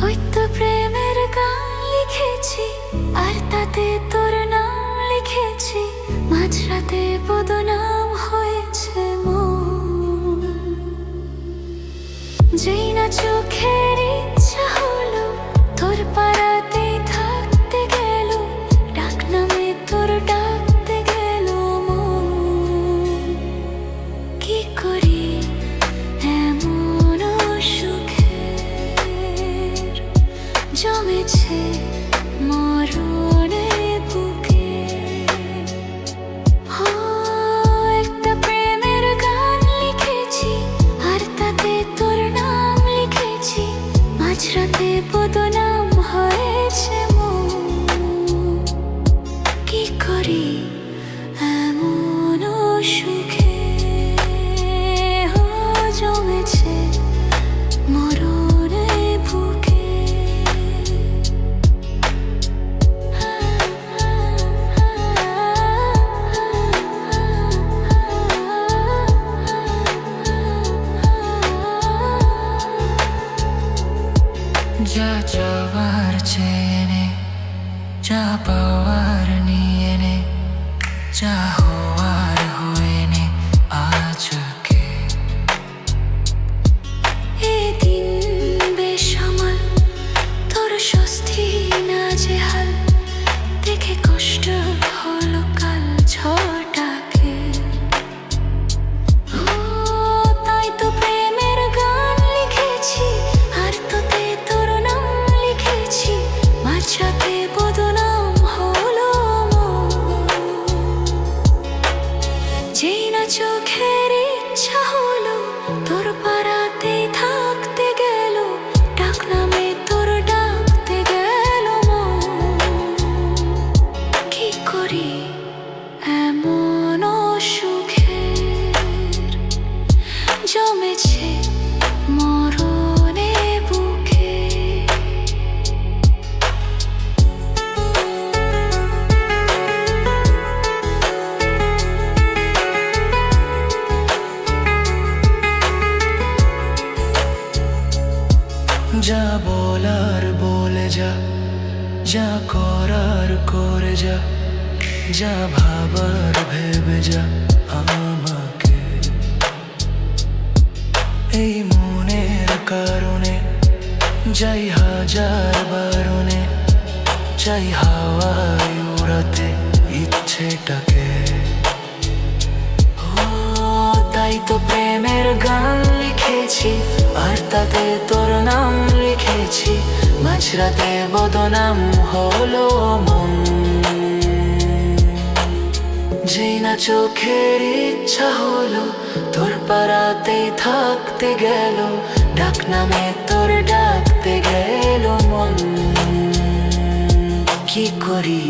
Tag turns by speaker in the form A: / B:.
A: ওই তো প্রেমের গান লিখেছি, আর তাতে তোর নাম লিখেছি। মাঝরাতে বদনাম হয়েছে মন। যেই না চোখের ইচ্ছা হলো তোর পাড়াতেই থাকতে গেল, ডাক নামে তোর ডাকতে গেল মন। কি করি এমন সুখের জমেছে মরণে বুকে। একটা প্রেমের গান লিখেছি, আর তাতে তোর নাম লিখেছি। মাঝরাতে বদনাম হয়েছে মন। কি করি এমন সুখে জমেছে মরণে বুকে।
B: যা চাওয়ার চেয়ে নে, যা পাওয়ার নিয়ে নে, যা হওয়ার হয়ে নে আজকে।
A: এদিন বেসামাল তোর স্বস্তি না যে হাল, দেখে কষ্ট হলো কাল ছটাকে। তাই তো প্রেমের গান লিখেছি, আর তোতে তোর নাম লিখেছি। মাঝরাতে বদনাম হলো মন। যেই না চোখের ইচ্ছা হলো তোর পাড়াতেই থাকতে গেল, ডাক নামে তোর ডাকতে গেল মন। কি করি এমন সুখের জমেছে মরণে বুকে।
B: যা বলার বলে যা, যা করার করে যা, যা ভাবার ভেবে যা আমাকে। এই মনের কারণে যাই হাজার বারণে, চাই হাওয়ায় উড়াতে ইচ্ছেটাকে। তাই তো প্রেমের গান লিখেছি, আর তাতে তোর নাম লিখেছি। মাঝরাতে বদনাম হলো মন। যেই না চোখের ইচ্ছা হলো তোর পাড়াতেই থাকতে গেল, ডাক নামে তোর ডাকতে গেল মন। কি করি